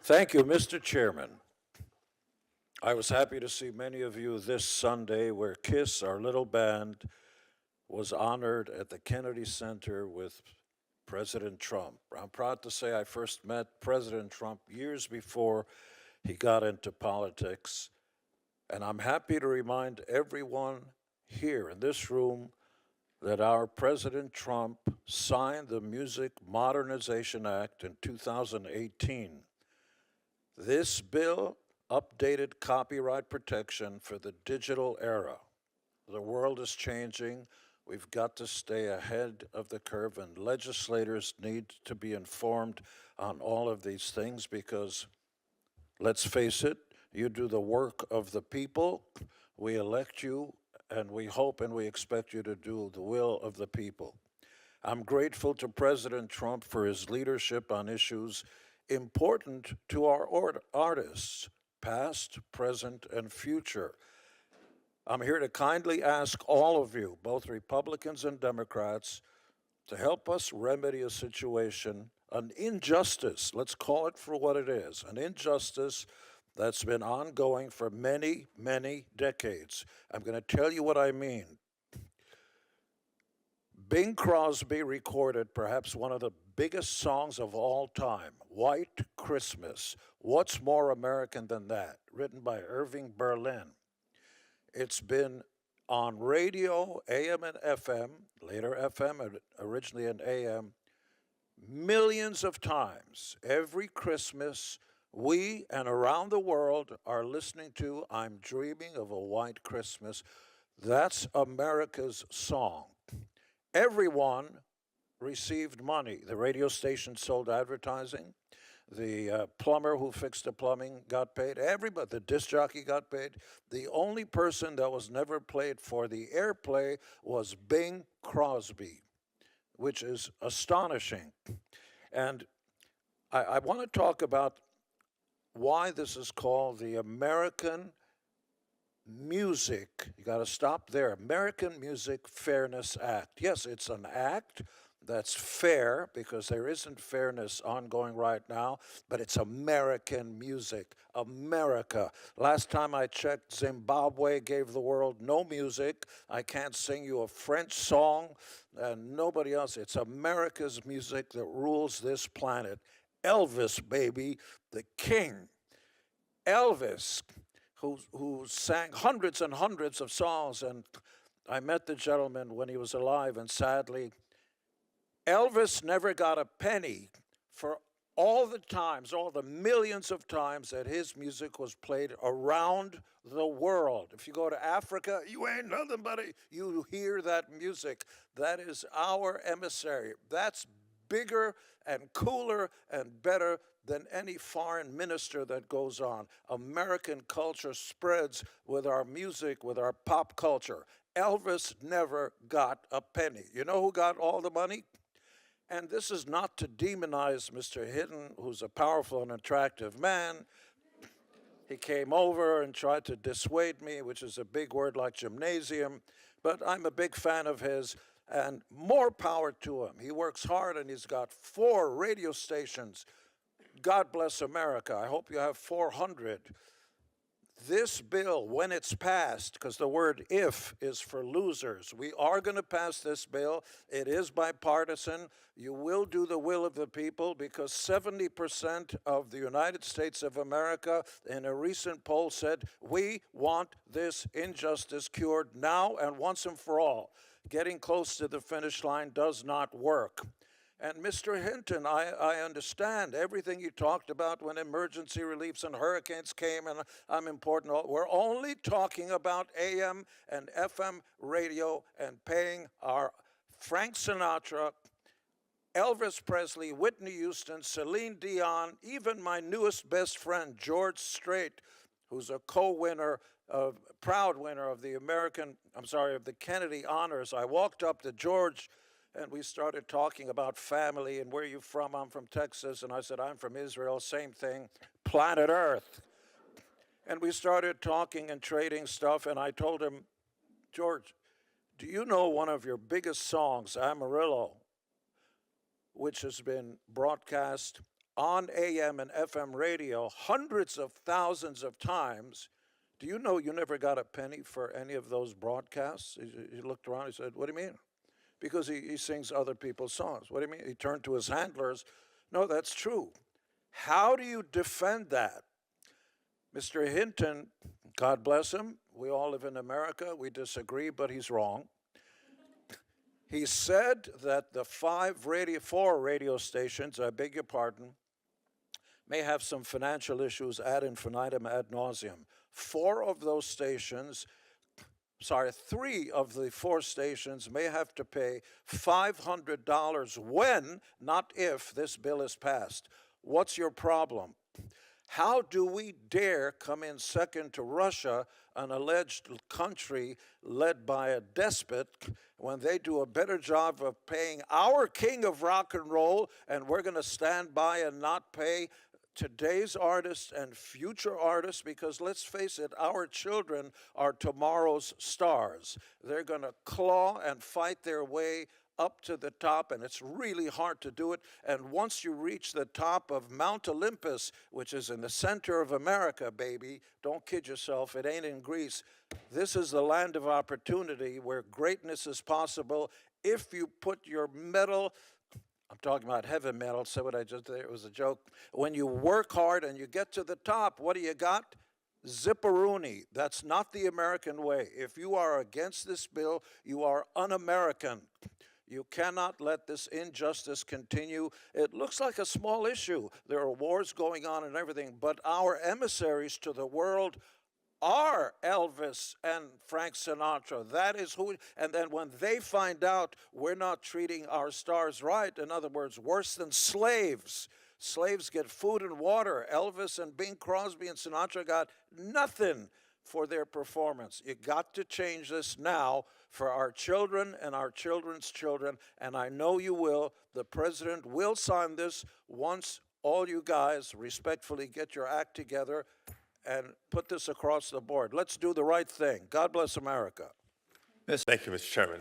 Thank you, Mr. Chairman. I was happy to see many of you this Sunday where KISS, our little band, was honored at the Kennedy Center with President Trump. I'm proud to say I first met President Trump years before he got into politics, and I'm happy to remind everyone here in this room that our President Trump signed the Music Modernization Act in 2018. This bill updated copyright protection for the digital era. The world is changing. We've got to stay ahead of the curve, and legislators need to be informed on all of these things because, let's face it, you do the work of the people. We elect you, and we hope and we expect you to do the will of the people. I'm grateful to President Trump for his leadership on issues important to our artists, past, present, and future. I'm here to kindly ask all of you, both Republicans and Democrats, to help us remedy a situation, an injustice, let's call it for what it is, an injustice that's been ongoing for many, many decades. I'm going to tell you what I mean. Bing Crosby recorded perhaps one of the biggest songs of all time, White Christmas. What's more American than that? Written by Irving Berlin. It's been on radio, AM and FM, later FM and originally in AM, millions of times. Every Christmas, we and around the world are listening to I'm Dreaming of a White Christmas. That's America's song. Everyone received money. The radio station sold advertising. The plumber who fixed the plumbing got paid. Everybody, the disc jockey got paid. The only person that was never paid for the airplay was Bing Crosby, which is astonishing. And I want to talk about why this is called the American Music, you got to stop there, American Music Fairness Act. Yes, it's an act that's fair because there isn't fairness ongoing right now, but it's American music, America. Last time I checked, Zimbabwe gave the world no music. I can't sing you a French song and nobody else. It's America's music that rules this planet. Elvis, baby, the king. Elvis, who sang hundreds and hundreds of songs, and I met the gentleman when he was alive, and sadly, Elvis never got a penny for all the times, all the millions of times that his music was played around the world. If you go to Africa, you ain't nothing but you hear that music. That is our emissary. That's bigger and cooler and better than any foreign minister that goes on. American culture spreads with our music, with our pop culture. Elvis never got a penny. You know who got all the money? And this is not to demonize Mr. Hinton, who's a powerful and attractive man. He came over and tried to dissuade me, which is a big word like gymnasium, but I'm a big fan of his, and more power to him. He works hard, and he's got 4 radio stations. God bless America. I hope you have 400. This bill, when it's passed, because the word if is for losers, we are going to pass this bill. It is bipartisan. You will do the will of the people because 70% of the United States of America in a recent poll said, we want this injustice cured now and once and for all. Getting close to the finish line does not work. And Mr. Hinton, I understand everything you talked about when emergency reliefs and hurricanes came, and I'm important. We're only talking about AM and FM radio and paying our Frank Sinatra, Elvis Presley, Whitney Houston, Celine Dion, even my newest best friend, George Strait, who's a co-winner, proud winner of the of the Kennedy Honors. I walked up to George and we started talking about family and where you from. I'm from Texas. And I said, I'm from Israel. Same thing, planet Earth. And we started talking and trading stuff. And I told him, George, do you know one of your biggest songs, Amarillo, which has been broadcast on AM and FM radio hundreds of thousands of times. Do you know you never got a penny for any of those broadcasts? He looked around, he said, what do you mean? Because he sings other people's songs. What do you mean? He turned to his handlers. No, that's true. How do you defend that? Mr. Hinton, God bless him, we all live in America, we disagree, but he's wrong. He said that the four radio stations, I beg your pardon, may have some financial issues ad infinitum, ad nauseum. Three of the four stations may have to pay $500 when, not if, this bill is passed. What's your problem? How do we dare come in second to Russia, an alleged country led by a despot, when they do a better job of paying our king of rock and roll, and we're going to stand by and not pay today's artists and future artists? Because let's face it, our children are tomorrow's stars. They're going to claw and fight their way up to the top, and it's really hard to do it. And once you reach the top of Mount Olympus, which is in the center of America, baby, don't kid yourself, it ain't in Greece. This is the land of opportunity where greatness is possible if you put your metal, I'm talking about heavy metal, say what I just did, it was a joke. When you work hard and you get to the top, what do you got? Zipperoonie. That's not the American way. If you are against this bill, you are un-American. You cannot let this injustice continue. It looks like a small issue. There are wars going on and everything, but our emissaries to the world are Elvis and Frank Sinatra. That is who, and then when they find out we're not treating our stars right, in other words, worse than slaves. Slaves get food and water. Elvis and Bing Crosby and Sinatra got nothing for their performance. You got to change this now for our children and our children's children, and I know you will. The president will sign this once all you guys respectfully get your act together and put this across the board. Let's do the right thing. God bless America. Thank you, Mr. Chairman.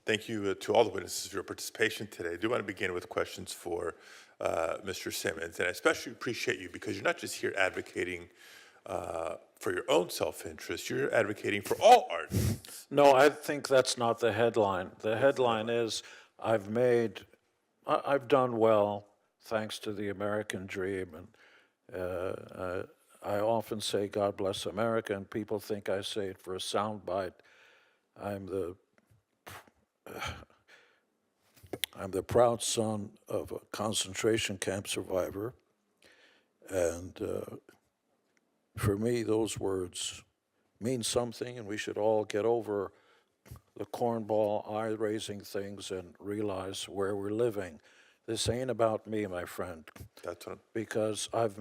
Thank you to all the witnesses for your participation today. I do want to begin with questions for Mr. Simmons, and I especially appreciate you because you're not just here advocating for your own self-interest, you're advocating for all artists. No, I think that's not the headline. The headline is, I've done well thanks to the American dream, and I often say, God bless America, and people think I say it for a soundbite. I'm the proud son of a concentration camp survivor, and for me, those words mean something, and we should all get over the cornball, eye-raising things and realize where we're living. This ain't about me, my friend. That's what. Because I've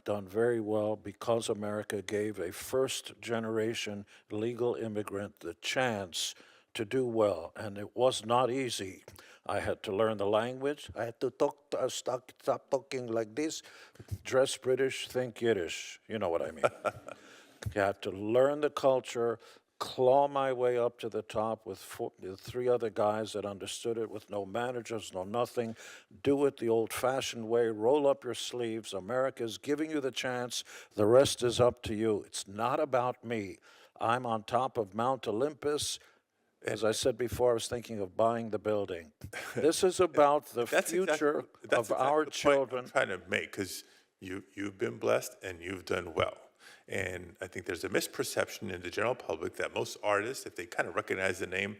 done very well because America gave a first-generation legal immigrant the chance to do well, and it was not easy. I had to learn the language. I had to stop talking like this, dress British, think Yiddish. You know what I mean. You had to learn the culture, claw my way up to the top with three other guys that understood it, with no managers, no nothing. Do it the old-fashioned way. Roll up your sleeves. America's giving you the chance. The rest is up to you. It's not about me. I'm on top of Mount Olympus. As I said before, I was thinking of buying the building. This is about the future of our children. I'm trying to make, because you've been blessed and you've done well. And I think there's a misperception in the general public that most artists, if they kind of recognize the name,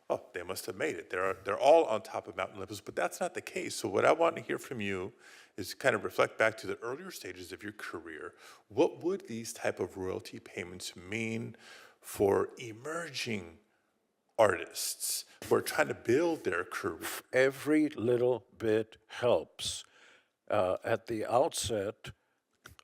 oh, they must have made it. They're all on top of Mount Olympus, but that's not the case. So what I want to hear from you is kind of reflect back to the earlier stages of your career. What would these type of royalty payments mean for emerging artists who are trying to build their career? Every little bit helps. At the outset,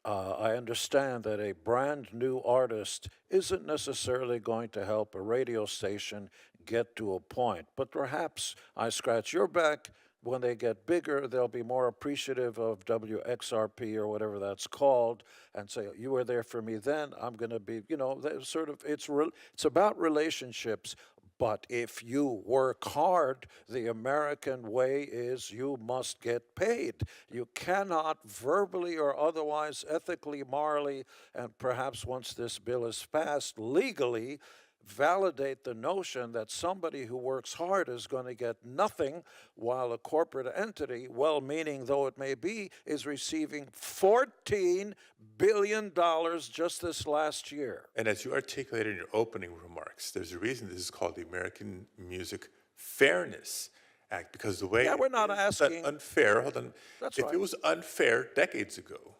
I understand that a brand new artist isn't necessarily going to help a radio station get to a point, but perhaps I scratch your back. When they get bigger, they'll be more appreciative of WXRP or whatever that's called, and say, you were there for me then, I'm going to be, it's about relationships. But if you work hard, the American way is you must get paid. You cannot verbally or otherwise, ethically, morally, and perhaps once this bill is passed, legally validate the notion that somebody who works hard is going to get nothing while a corporate entity, well meaning though it may be, is receiving $14 billion just this last year. And as you articulated in your opening remarks, there's a reason this is called the American Music Fairness Act, because the way Yeah, we're not it is asking- unfair, hold on, That's if right. it was unfair decades ago,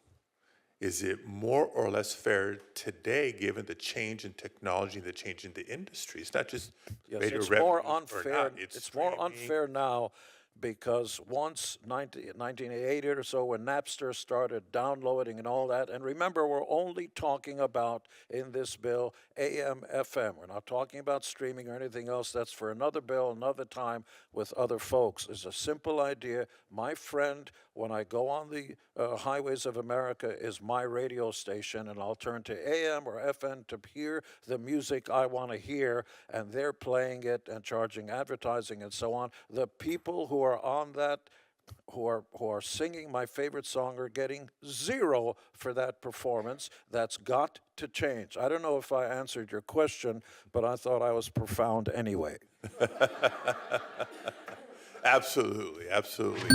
is it more or less fair today, given the change in technology, the change in the industry? It's not just Yes, radio it's more revenues or unfair. not, It's more streaming. unfair now because once 1980 or so, when Napster started downloading and all that, and remember, we're only talking about in this bill AM, FM. We're not talking about streaming or anything else. That's for another bill, another time with other folks. It's a simple idea. My friend, when I go on the highways of America, is my radio station, and I'll turn to AM or FM to hear the music I want to hear, and they're playing it and charging advertising and so on. The people who are on that, who are singing my favorite song, are getting zero for that performance. That's got to change. I don't know if I answered your question, but I thought I was profound anyway. Absolutely, absolutely.